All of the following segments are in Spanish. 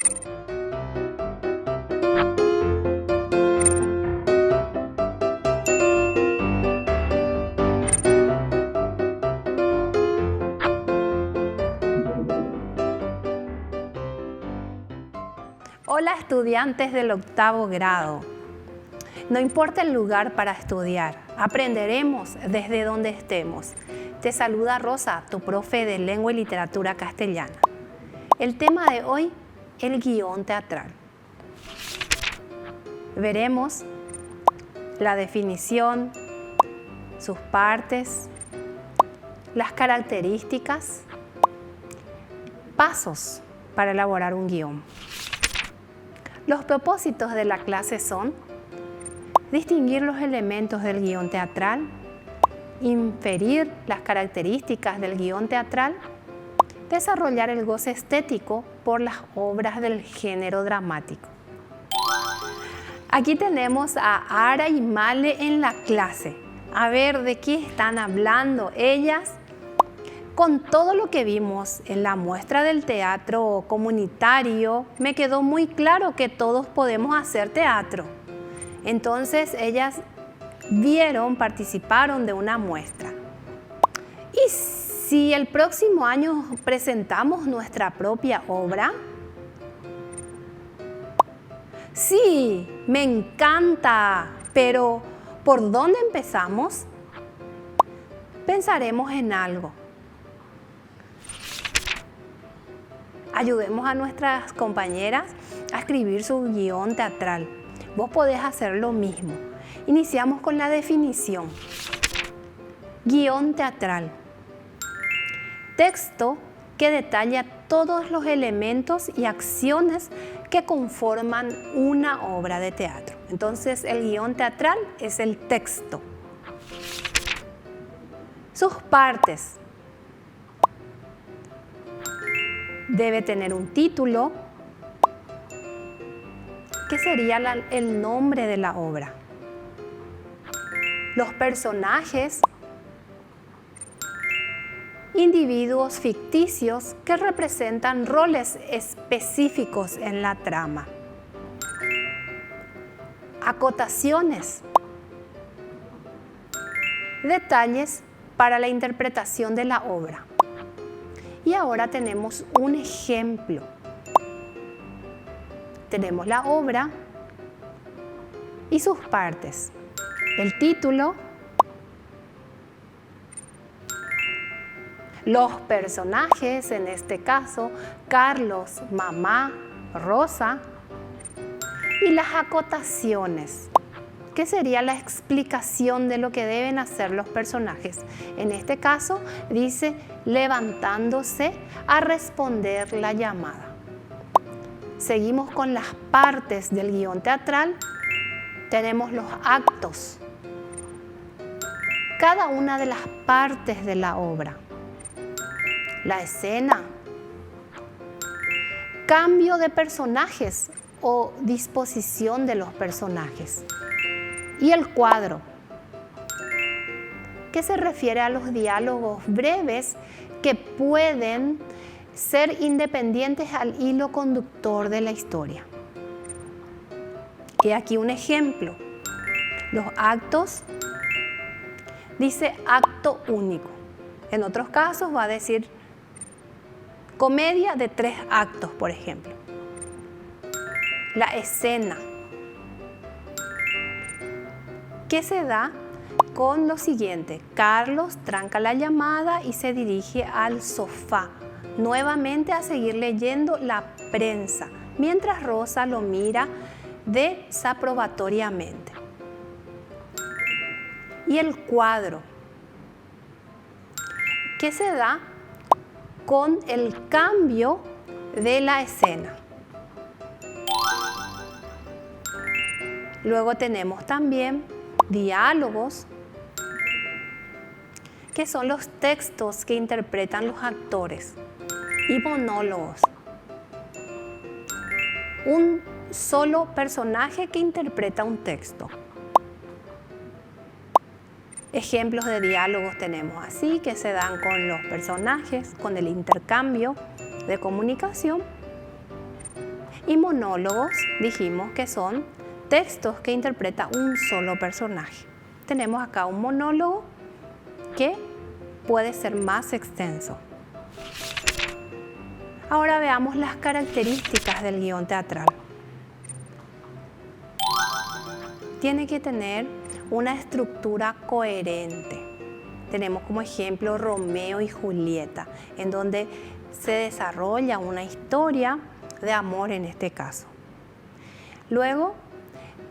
Hola estudiantes del 8º grado. No importa el lugar para estudiar, aprenderemos desde donde estemos. Te saluda Rosa, tu profe de Lengua y Literatura Castellana. El tema de hoy, el guión teatral. Veremos la definición, sus partes, las características, pasos para elaborar un guión. Los propósitos de la clase son distinguir los elementos del guión teatral, inferir las características del guión teatral, desarrollar el goce estético por las obras del género dramático. Aquí tenemos a Ara y Male en la clase. A ver, ¿de qué están hablando ellas? Con todo lo que vimos en la muestra del teatro comunitario, me quedó muy claro que todos podemos hacer teatro. Entonces ellas participaron de una muestra. ¿Y si el próximo año presentamos nuestra propia obra? Sí, me encanta, pero ¿por dónde empezamos? Pensaremos en algo. Ayudemos a nuestras compañeras a escribir su guión teatral. Vos podés hacer lo mismo. Iniciamos con la definición. Guión teatral. Texto que detalla todos los elementos y acciones que conforman una obra de teatro. Entonces, el guión teatral es el texto. Sus partes. Debe tener un título, que sería el nombre de la obra. Los personajes, individuos ficticios que representan roles específicos en la trama. Acotaciones, detalles para la interpretación de la obra. Y ahora tenemos un ejemplo. Tenemos la obra y sus partes. El título, los personajes, en este caso, Carlos, mamá, Rosa, y las acotaciones, que sería la explicación de lo que deben hacer los personajes. En este caso, dice levantándose a responder la llamada. Seguimos con las partes del guión teatral. Tenemos los actos. Cada una de las partes de la obra. La escena. Cambio de personajes o disposición de los personajes. Y el cuadro, que se refiere a los diálogos breves que pueden ser independientes al hilo conductor de la historia. Y aquí un ejemplo. Los actos, dice acto único. En otros casos va a decir comedia de 3 actos, por ejemplo. La escena, que se da con lo siguiente. Carlos tranca la llamada y se dirige al sofá, nuevamente a seguir leyendo la prensa, mientras Rosa lo mira desaprobatoriamente. Y el cuadro, que se da con el cambio de la escena. Luego tenemos también diálogos, que son los textos que interpretan los actores, y monólogos. Un solo personaje que interpreta un texto. Ejemplos de diálogos tenemos así, que se dan con los personajes, con el intercambio de comunicación. Y monólogos dijimos que son textos que interpreta un solo personaje. Tenemos acá un monólogo que puede ser más extenso. Ahora veamos las características del guión teatral. Tiene que tener una estructura coherente. Tenemos como ejemplo Romeo y Julieta, en donde se desarrolla una historia de amor en este caso. Luego,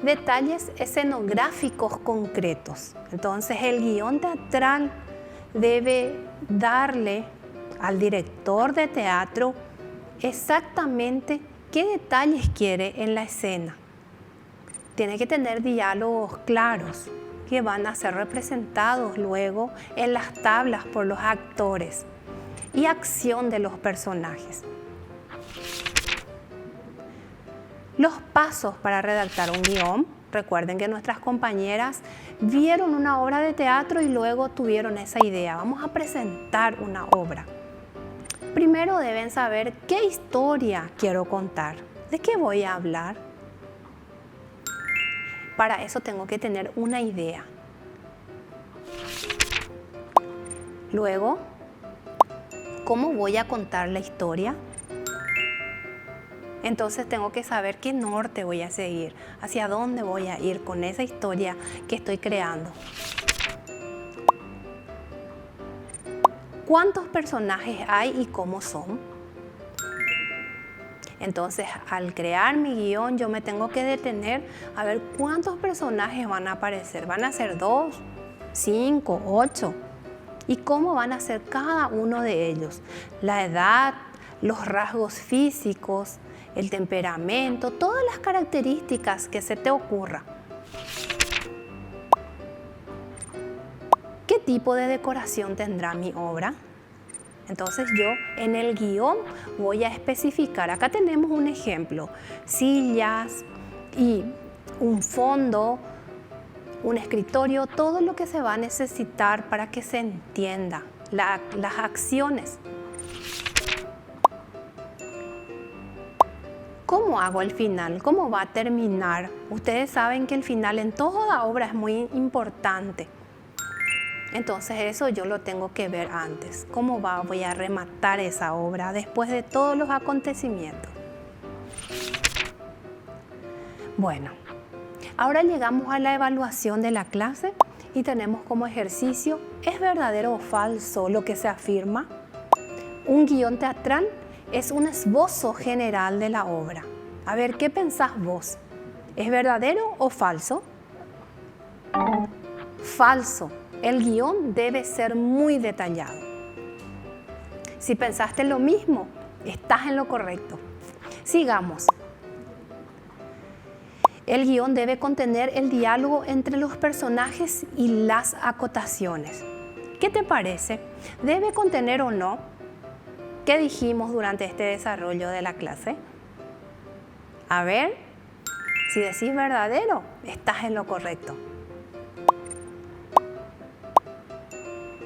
detalles escenográficos concretos. Entonces, el guión teatral debe darle al director de teatro exactamente qué detalles quiere en la escena. Tiene que tener diálogos claros que van a ser representados luego en las tablas por los actores y acción de los personajes. Los pasos para redactar un guión. Recuerden que nuestras compañeras vieron una obra de teatro y luego tuvieron esa idea. Vamos a presentar una obra. Primero deben saber qué historia quiero contar, de qué voy a hablar. Para eso tengo que tener una idea. Luego, ¿cómo voy a contar la historia? Entonces tengo que saber qué norte voy a seguir, hacia dónde voy a ir con esa historia que estoy creando. ¿Cuántos personajes hay y cómo son? Entonces, al crear mi guión, yo me tengo que detener a ver cuántos personajes van a aparecer. ¿Van a ser 2, 5, 8? ¿Y cómo van a ser cada uno de ellos? La edad, los rasgos físicos, el temperamento, todas las características que se te ocurra. ¿Qué tipo de decoración tendrá mi obra? Entonces yo en el guión voy a especificar. Acá tenemos un ejemplo, sillas y un fondo, un escritorio, todo lo que se va a necesitar para que se entienda las acciones. ¿Cómo hago el final? ¿Cómo va a terminar? Ustedes saben que el final en toda obra es muy importante. Entonces eso yo lo tengo que ver antes. ¿Cómo voy a rematar esa obra después de todos los acontecimientos? Bueno, ahora llegamos a la evaluación de la clase y tenemos como ejercicio, ¿es verdadero o falso lo que se afirma? Un guión teatral es un esbozo general de la obra. A ver, ¿qué pensás vos? ¿Es verdadero o falso? Falso. El guión debe ser muy detallado. Si pensaste lo mismo, estás en lo correcto. Sigamos. El guión debe contener el diálogo entre los personajes y las acotaciones. ¿Qué te parece? ¿Debe contener o no? ¿Qué dijimos durante este desarrollo de la clase? A ver, si decís verdadero, estás en lo correcto.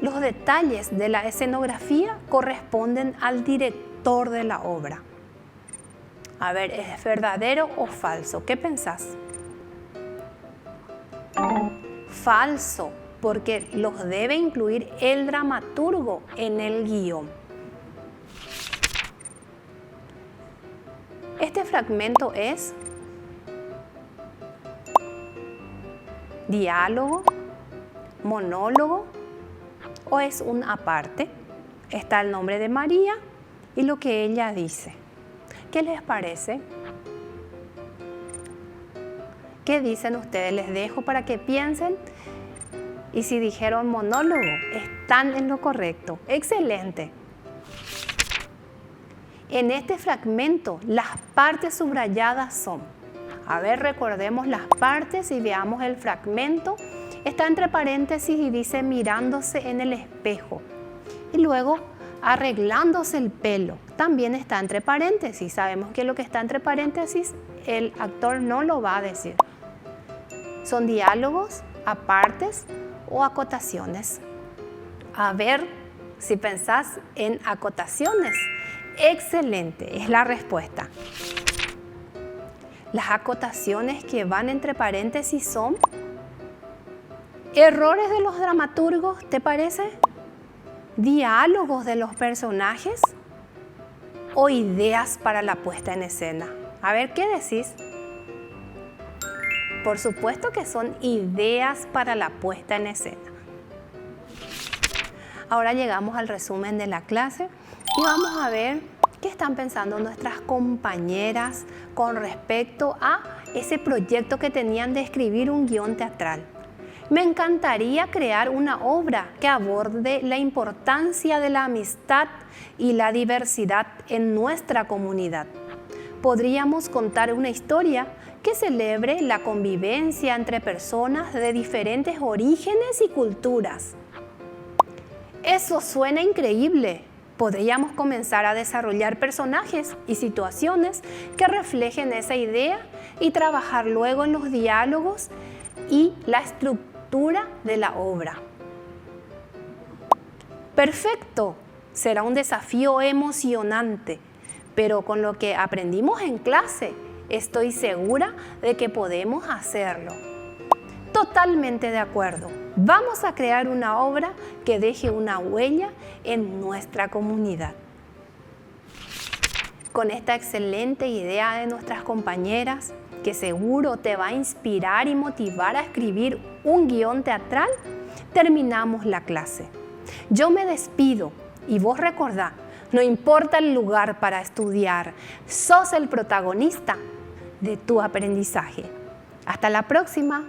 Los detalles de la escenografía corresponden al director de la obra. A ver, ¿es verdadero o falso? ¿Qué pensás? Falso, porque los debe incluir el dramaturgo en el guión. Este fragmento es diálogo, monólogo o es un aparte. Está el nombre de María y lo que ella dice. ¿Qué les parece? ¿Qué dicen ustedes? Les dejo para que piensen y si dijeron monólogo, están en lo correcto. ¡Excelente! En este fragmento, las partes subrayadas son, a ver, recordemos las partes y veamos el fragmento. Está entre paréntesis y dice mirándose en el espejo. Y luego arreglándose el pelo. También está entre paréntesis. Sabemos que lo que está entre paréntesis, el actor no lo va a decir. Son diálogos, apartes o acotaciones. A ver si pensás en acotaciones. Excelente, es la respuesta. Las acotaciones que van entre paréntesis son errores de los dramaturgos, ¿te parece? ¿Diálogos de los personajes? ¿O ideas para la puesta en escena? A ver, ¿qué decís? Por supuesto que son ideas para la puesta en escena. Ahora llegamos al resumen de la clase y vamos a ver qué están pensando nuestras compañeras con respecto a ese proyecto que tenían de escribir un guión teatral. Me encantaría crear una obra que aborde la importancia de la amistad y la diversidad en nuestra comunidad. Podríamos contar una historia que celebre la convivencia entre personas de diferentes orígenes y culturas. Eso suena increíble. Podríamos comenzar a desarrollar personajes y situaciones que reflejen esa idea y trabajar luego en los diálogos y la estructura de la obra. Perfecto, será un desafío emocionante, pero con lo que aprendimos en clase, estoy segura de que podemos hacerlo. Totalmente de acuerdo. Vamos a crear una obra que deje una huella en nuestra comunidad. Con esta excelente idea de nuestras compañeras, que seguro te va a inspirar y motivar a escribir un guión teatral, terminamos la clase. Yo me despido y vos recordá, no importa el lugar para estudiar, sos el protagonista de tu aprendizaje. Hasta la próxima.